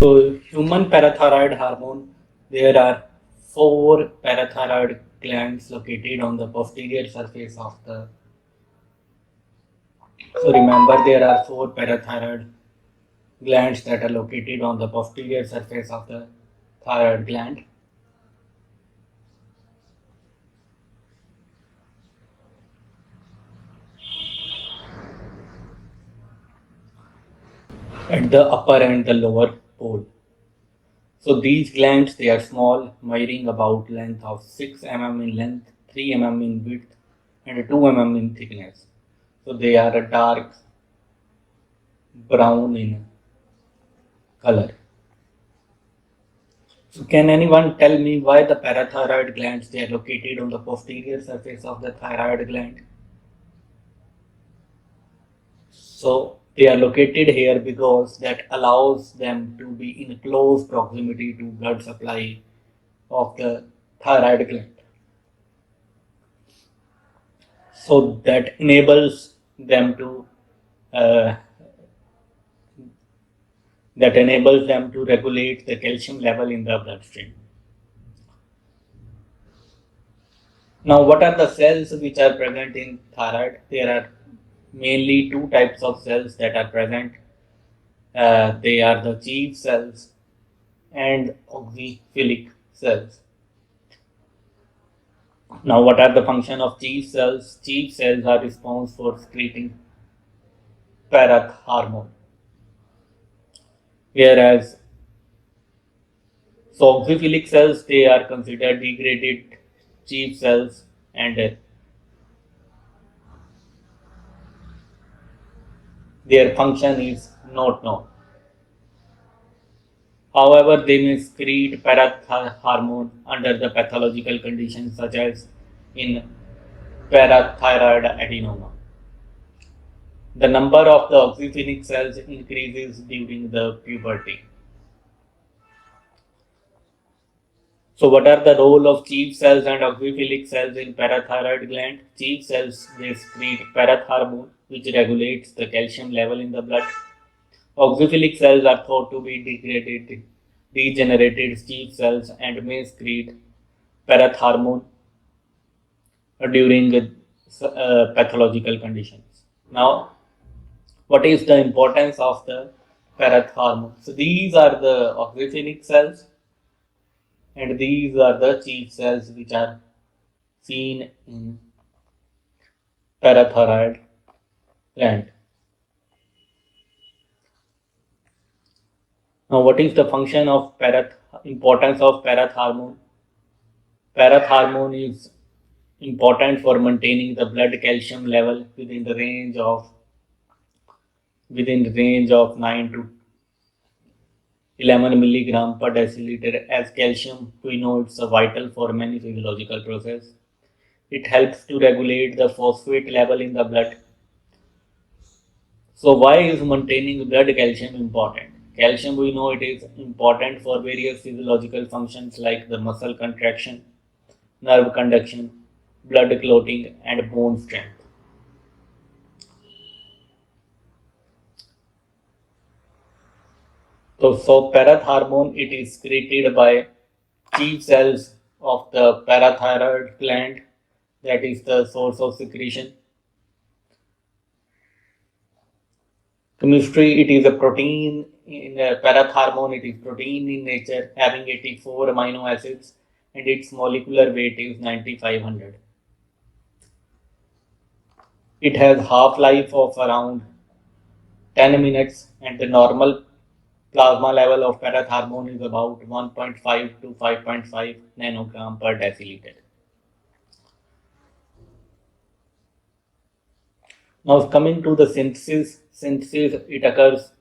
So, human parathyroid hormone, there are four parathyroid glands located on the posterior surface of the. So, remember there are four parathyroid glands that are located on the posterior surface of the thyroid gland. At the upper and the lower pole. So these glands they are small, measuring about length of 6 mm in length, 3 mm in width, and 2 mm in thickness. So they are a dark brown in color. So can anyone tell me why the parathyroid glands they are located on the posterior surface of the thyroid gland? So they are located here because that allows them to be in close proximity to blood supply of the thyroid gland. So that enables them to uh, regulate the calcium level in the bloodstream. Now, what are the cells which are present in thyroid? There are mainly two types of cells that are present. They are the chief cells and oxyphilic cells. Now, what are the function of chief cells? Chief cells are responsible for secreting parath hormone, whereas so oxyphilic cells they are considered degraded chief cells and their function is not known. However, they may secrete parathormone under the pathological conditions such as in parathyroid adenoma. The number of the oxyphilic cells increases during the puberty. So, what are the role of chief cells and oxyphilic cells in parathyroid gland? Chief cells they secrete parathormone, which regulates the calcium level in the blood. Oxyphilic cells are thought to be degenerated chief cells and may secrete parathormone during pathological conditions. Now, what is the importance of the parathormone? So, these are the oxyphilic cells and these are the chief cells which are seen in parathyroid gland. Now, what is the function of importance of parathormone? Parathormone is important for maintaining the blood calcium level within the range of 9 to 11 milligram per deciliter. As calcium we know it's a vital for many physiological process. It helps to regulate the phosphate level in the blood. So why is maintaining blood calcium important? Calcium we know it is important for various physiological functions like the muscle contraction, nerve conduction, blood clotting, and bone strength. So parathormone it is secreted by chief cells of the parathyroid gland, that is the source of secretion. Chemistry it is a protein in parathormone, it is protein in nature having 84 amino acids and its molecular weight is 9500. It has half-life of around 10 minutes and the normal plasma level of parathormone is about 1.5 to 5.5 nanogram per deciliter. Now coming to the synthesis it occurs,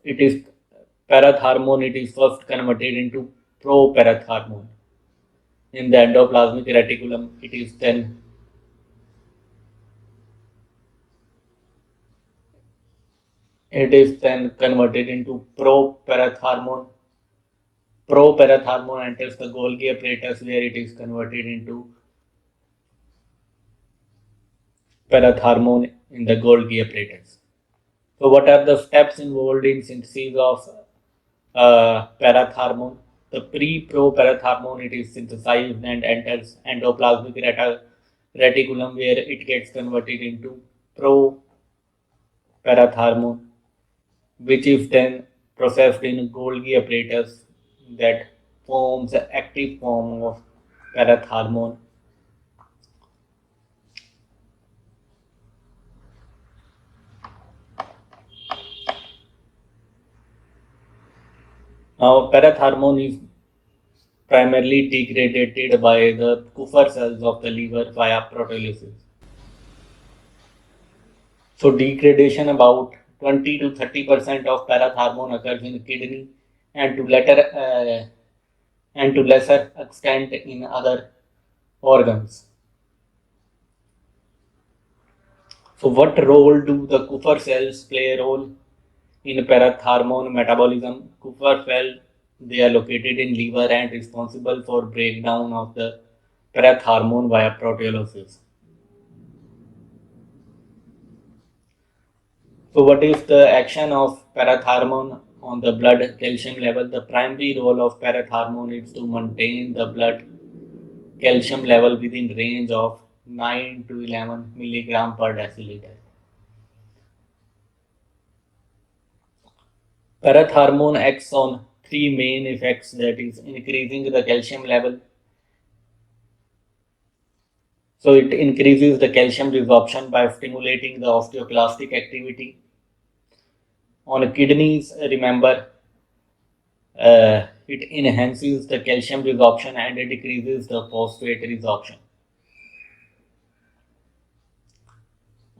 it is parathormone, it is first converted into proparathormone in the endoplasmic reticulum. It is then converted into proparathormone enters the Golgi apparatus where it is converted into parathormone in the Golgi apparatus. So what are the steps involved in synthesis of parathormone. The pre-pro-parathormone, it is synthesized and enters endoplasmic reticulum where it gets converted into pro-parathormone, which is then processed in Golgi apparatus that forms the active form of parathormone. Now, parathormone is primarily degraded by the Kupffer cells of the liver via proteolysis. So degradation about 20 to 30% of parathormone occurs in kidney and to lesser extent in other organs. So what role do the Kupffer cells play a role in parathormone metabolism? Kupffer cells, they are located in liver and responsible for breakdown of the parathormone via proteolysis. So what is the action of parathormone on the blood calcium level? The primary role of parathormone is to maintain the blood calcium level within range of 9 to 11 milligram per deciliter. Parathormone acts on three main effects, that is increasing the calcium level. So it increases the calcium resorption by stimulating the osteoclastic activity. On kidneys, remember, it enhances the calcium resorption and it decreases the phosphate resorption.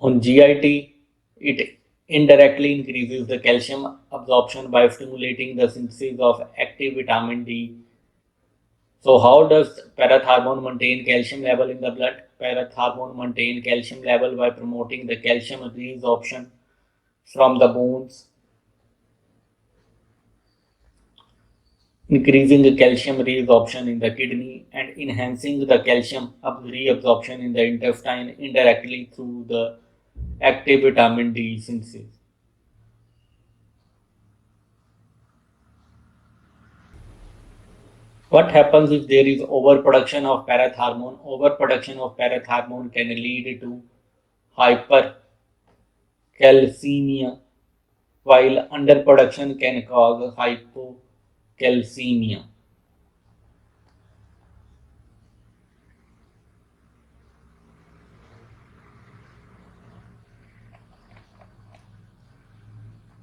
On GIT, it indirectly increases the calcium absorption by stimulating the synthesis of active vitamin D. So how does parathormone maintain calcium level in the blood? Parathormone maintain calcium level by promoting the calcium resorption from the bones, increasing the calcium reabsorption in the kidney and enhancing the calcium reabsorption in the intestine indirectly through the active vitamin D synthesis. What happens if there is overproduction of parathormone? Overproduction of parathormone can lead to hypercalcemia, while underproduction can cause hypocalcemia.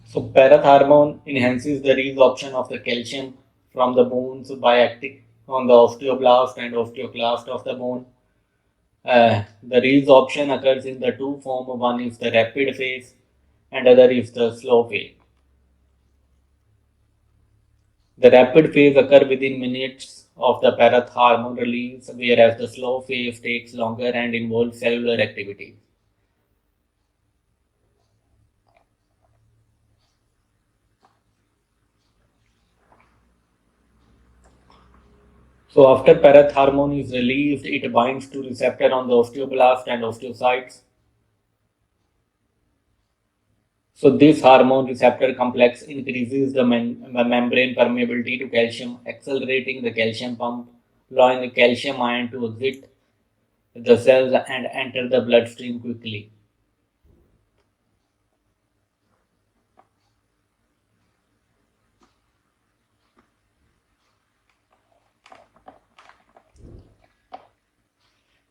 So parathormone enhances the resorption of the calcium from the bones by acting on the osteoblast and osteoclast of the bone. The resorption occurs in the two forms. One is the rapid phase and other is the slow phase. The rapid phase occurs within minutes of the parathormone release, whereas the slow phase takes longer and involves cellular activity. So after parathormone is released, it binds to receptor on the osteoblast and osteocytes. So this hormone receptor complex increases the membrane permeability to calcium, accelerating the calcium pump, allowing the calcium ion to exit the cells and enter the bloodstream quickly.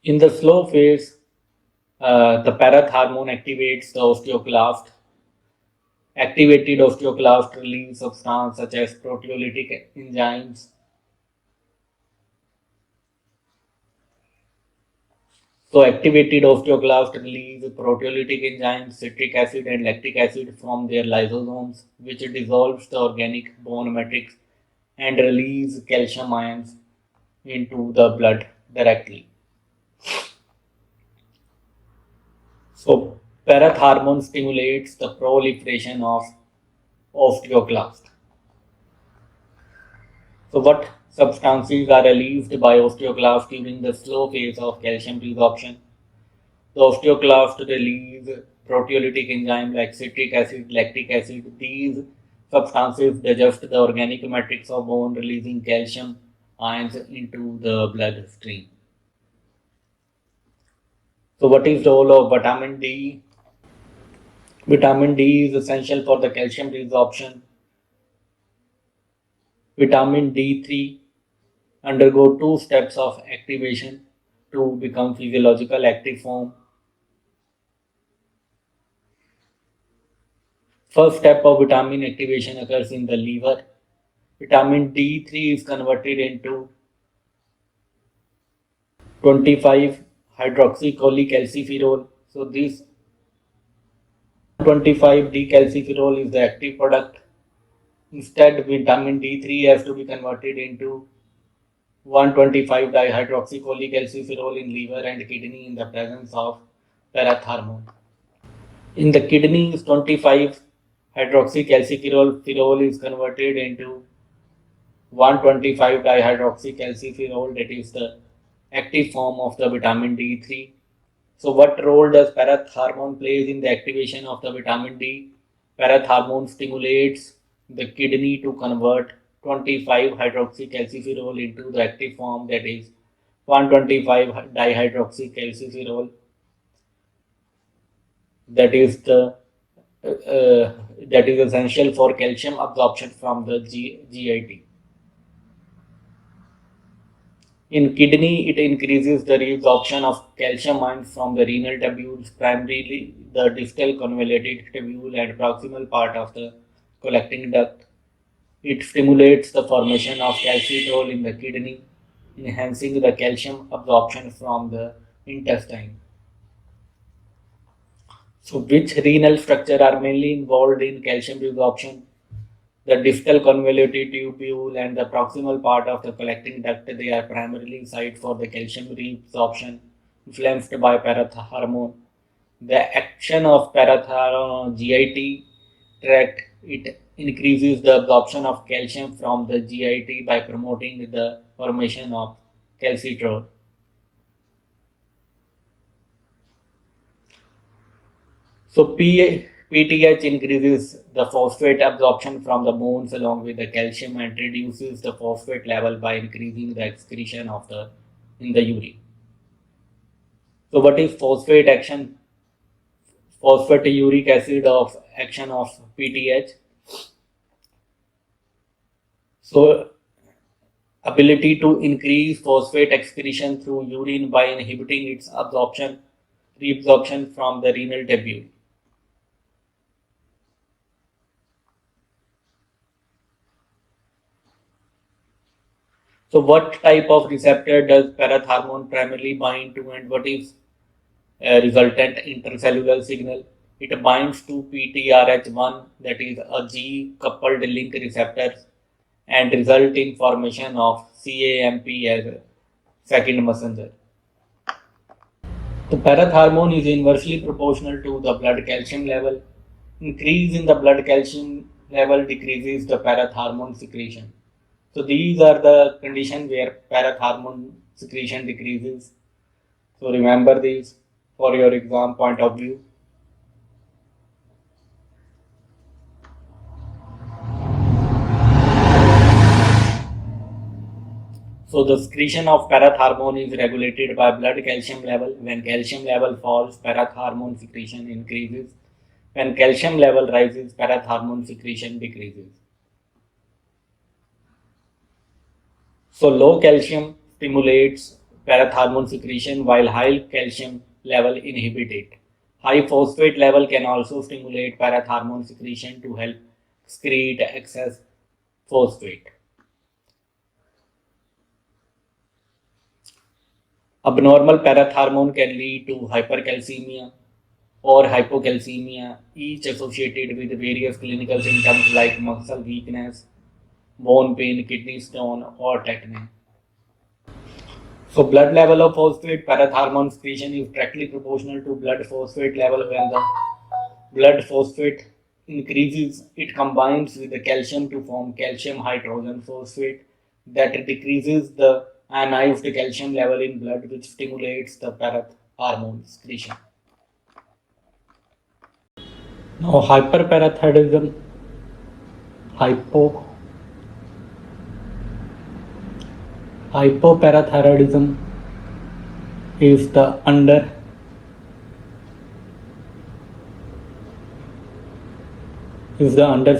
In the slow phase, the parathormone activates the osteoclast. Activated osteoclast release substances such as proteolytic enzymes. So activated osteoclast release proteolytic enzymes, citric acid and lactic acid from their lysosomes, which dissolves the organic bone matrix and release calcium ions into the blood directly. So parathormone stimulates the proliferation of osteoclast. So what substances are released by osteoclast during the slow phase of calcium resorption? The osteoclast release proteolytic enzyme like citric acid, lactic acid. These substances digest the organic matrix of bone, releasing calcium ions into the bloodstream. So, what is the role of vitamin D? Vitamin D is essential for the calcium resorption. Vitamin D3 undergo two steps of activation to become physiological active form. First step of vitamin activation occurs in the liver. Vitamin D3 is converted into 25 hydroxycholecalciferol. So this 25 decalciferol is the active product. Instead, vitamin D3 has to be converted into 125 dihydroxycholecalciferol in liver and kidney in the presence of parathormone. In the kidneys, 25 hydroxycalciferol is converted into 125 dihydroxycalciferol, that is the active form of the vitamin D3. So, what role does parathormone plays in the activation of the vitamin D? Parathormone stimulates the kidney to convert 25 hydroxycalciferol into the active form, that is 125 dihydroxycalciferol, that is the that is essential for calcium absorption from the GIT. In kidney, it increases the reabsorption of calcium ions from the renal tubules, primarily the distal convoluted tubule and proximal part of the collecting duct. It stimulates the formation of calcitrol in the kidney, enhancing the calcium absorption from the intestine. So, which renal structure are mainly involved in calcium reabsorption? The distal convoluted tubule and the proximal part of the collecting duct, they are primarily site for the calcium reabsorption influenced by parathormone. The action of parathormone GIT tract, it increases the absorption of calcium from the GIT by promoting the formation of calcitrol. So PTH increases the phosphate absorption from the bones along with the calcium and reduces the phosphate level by increasing the excretion of the in the urine. So what is phosphate action? Phosphate uric acid of action of PTH. So ability to increase phosphate excretion through urine by inhibiting its reabsorption from the renal tubule. So what type of receptor does parathormone primarily bind to, and what is a resultant intercellular signal? It binds to PTRH1, that is a G coupled link receptor, and result in formation of CAMP as a second messenger. The parathormone is inversely proportional to the blood calcium level. Increase in the blood calcium level decreases the parathormone secretion. So these are the conditions where parathormone secretion decreases. So remember these for your exam point of view. So the secretion of parathormone is regulated by blood calcium level. When calcium level falls, parathormone secretion increases. When calcium level rises, parathormone secretion decreases. So low calcium stimulates parathormone secretion while high calcium level inhibit it. High phosphate level can also stimulate parathormone secretion to help excrete excess phosphate. Abnormal parathormone can lead to hypercalcemia or hypocalcemia, each associated with various clinical symptoms like muscle weakness, bone pain, kidney stone, or tetany. So blood level of phosphate, parathormone secretion is directly proportional to blood phosphate level. When the blood phosphate increases, it combines with the calcium to form calcium hydrogen phosphate that decreases the ionized calcium level in blood, which stimulates the parathormone secretion. Now hyperparathyroidism hypoparathyroidism is the under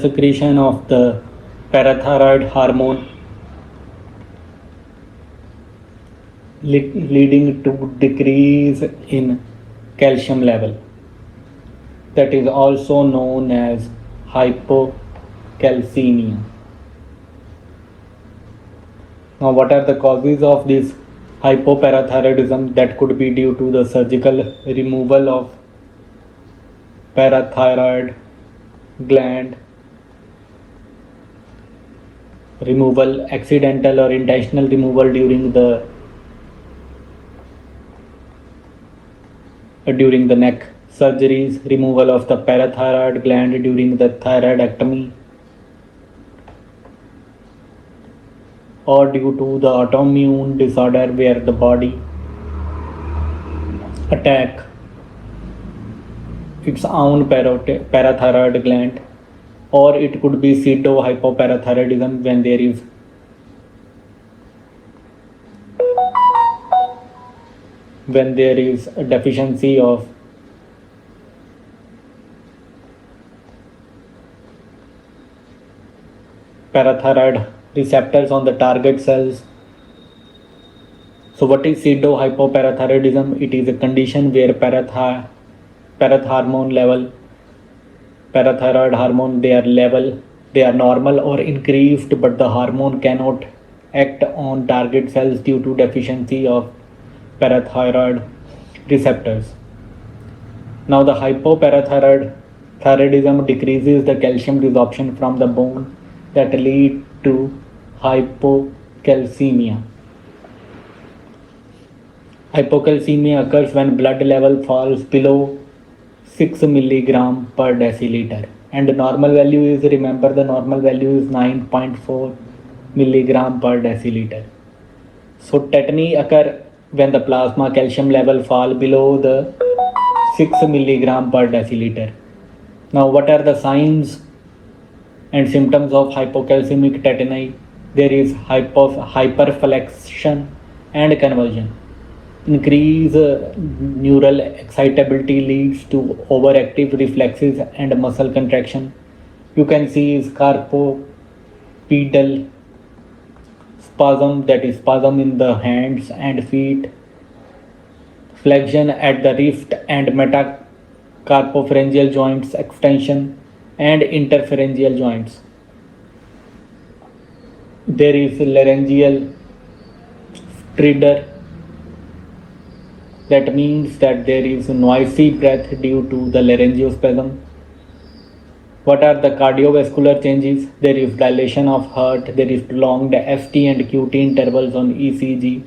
secretion of the parathyroid hormone, leading to decrease in calcium level, that is also known as hypocalcemia. Now, what are the causes of this hypoparathyroidism? That could be due to the surgical removal of parathyroid gland, removal, accidental or intentional removal during the neck surgeries, removal of the parathyroid gland during the thyroidectomy, or due to the autoimmune disorder where the body attack its own parathyroid gland, or it could be pseudo-hypoparathyroidism when there is a deficiency of parathyroid receptors on the target cells. So what is pseudo-hypoparathyroidism? It is a condition where parathyroid hormone, they are normal or increased, but the hormone cannot act on target cells due to deficiency of parathyroid receptors. Now the hypoparathyroidism decreases the calcium resorption from the bone that lead to hypocalcemia. Hypocalcemia occurs when blood level falls below 6 milligram per deciliter, and the normal value is, remember, the normal value is 9.4 milligram per deciliter. So tetany occur when the plasma calcium level fall below the 6 milligram per deciliter. Now, what are the signs and symptoms of hypocalcemic tetany? There is hyperflexion and convulsion. Increase neural excitability leads to overactive reflexes and muscle contraction. You can see scarpopedal spasm, that is spasm in the hands and feet, flexion at the wrist and metacarpopharyngeal joints, extension and interpharyngeal joints. There is laryngeal stridor, that means that there is noisy breath due to the laryngospasm. What are the cardiovascular changes? There is dilation of heart, there is prolonged ST and QT intervals on ECG.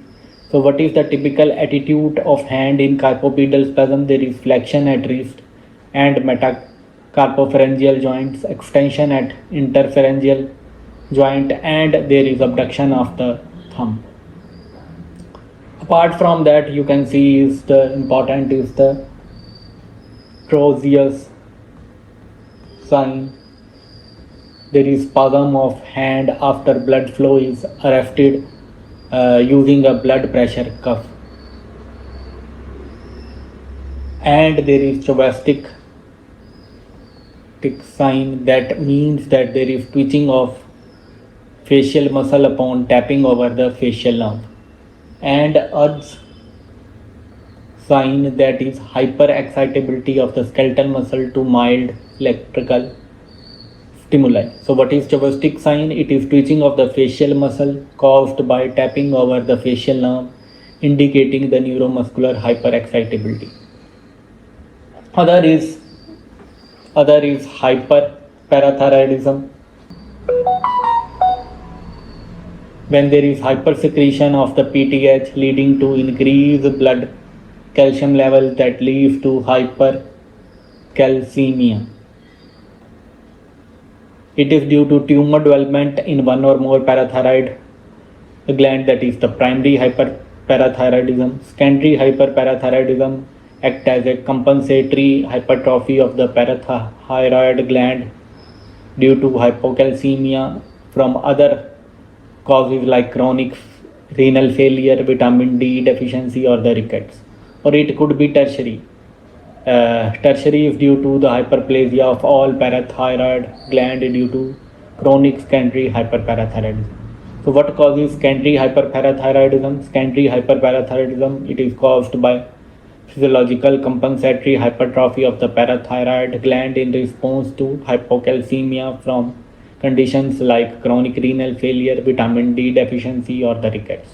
So what is the typical attitude of hand in carpopedal spasm? There is flexion at wrist and metacarpopharyngeal joints, extension at interpharyngeal joint, and there is abduction of the thumb. Apart from that, you can see is the Crozius sign. There is spasm of hand after blood flow is arrested using a blood pressure cuff, and there is Chauvistic sign, that means that there is twitching of facial muscle upon tapping over the facial nerve, and Earth's sign, that is hyperexcitability of the skeletal muscle to mild electrical stimuli. So what is Chauvistic sign? It is twitching of the facial muscle caused by tapping over the facial nerve, indicating the neuromuscular hyperexcitability. Other is hyperparathyroidism, when there is hypersecretion of the PTH leading to increased blood calcium level, that leads to hypercalcemia. It is due to tumor development in one or more parathyroid gland, that is the primary hyperparathyroidism. Secondary hyperparathyroidism act as a compensatory hypertrophy of the parathyroid gland due to hypocalcemia from other causes like chronic renal failure, vitamin D deficiency, or the rickets. Or it could be tertiary. Tertiary is due to the hyperplasia of all parathyroid gland due to chronic secondary hyperparathyroidism. So what causes secondary hyperparathyroidism? Secondary hyperparathyroidism, it is caused by physiological compensatory hypertrophy of the parathyroid gland in response to hypocalcemia from conditions like chronic renal failure, vitamin D deficiency, or the rickets.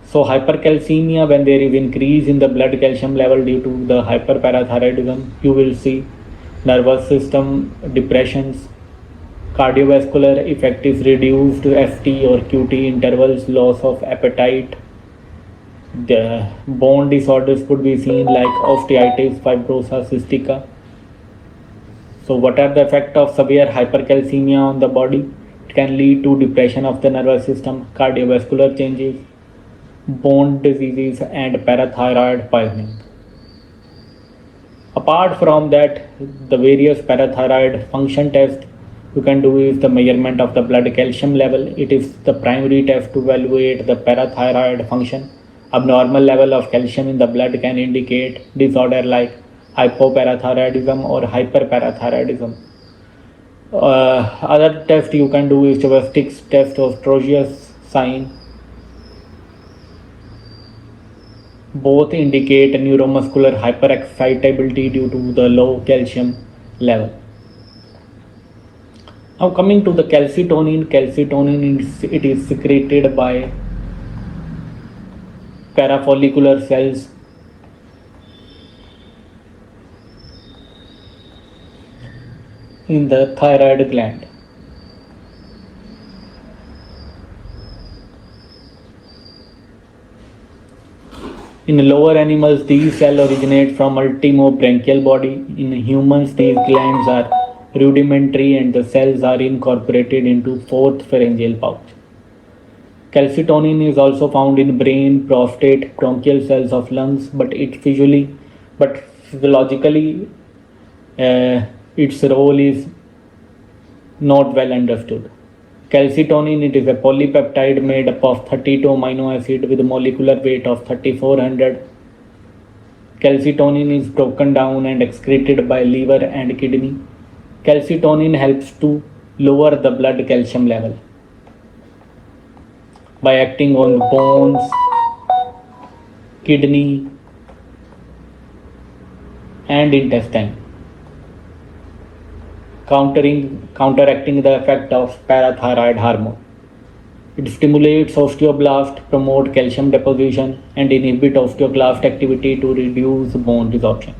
So hypercalcemia, when there is increase in the blood calcium level due to the hyperparathyroidism, you will see nervous system depressions, cardiovascular effect is reduced, FT or QT intervals, loss of appetite. The bone disorders could be seen like osteitis, fibrosa, cystica. So what are the effects of severe hypercalcemia on the body? It can lead to depression of the nervous system, cardiovascular changes, bone diseases, and parathyroid poisoning. Apart from that, the various parathyroid function tests you can do is the measurement of the blood calcium level. It is the primary test to evaluate the parathyroid function. Abnormal level of calcium in the blood can indicate disorder like hypoparathyroidism or hyperparathyroidism. Other test you can do is Chvostek's test of Sturgeon's sign. Both indicate neuromuscular hyperexcitability due to the low calcium level. Now coming to the calcitonin, it is secreted by parafollicular cells in the thyroid gland. In lower animals, these cells originate from ultimobranchial body. In humans, these glands are rudimentary and the cells are incorporated into fourth pharyngeal pouch. Calcitonin is also found in brain, prostate, bronchial cells of lungs, but physiologically, its role is not well understood. Calcitonin, it is a polypeptide made up of 32 amino acids with a molecular weight of 3400. Calcitonin is broken down and excreted by liver and kidney. Calcitonin helps to lower the blood calcium level by acting on bones, kidney, and intestine, counteracting the effect of parathyroid hormone. It stimulates osteoblast, promote calcium deposition, and inhibit osteoclast activity to reduce bone resorption.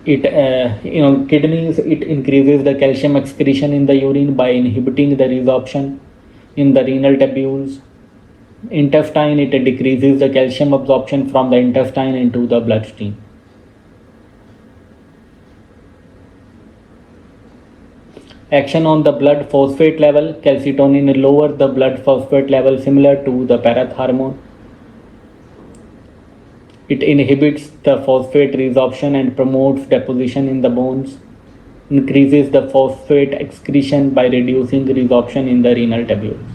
Kidneys, it increases the calcium excretion in the urine by inhibiting the resorption in the renal tubules. Intestine, it decreases the calcium absorption from the intestine into the bloodstream. Action on the blood phosphate level, calcitonin lowers the blood phosphate level similar to the parathormone. It inhibits the phosphate resorption and promotes deposition in the bones, increases the phosphate excretion by reducing resorption in the renal tubules.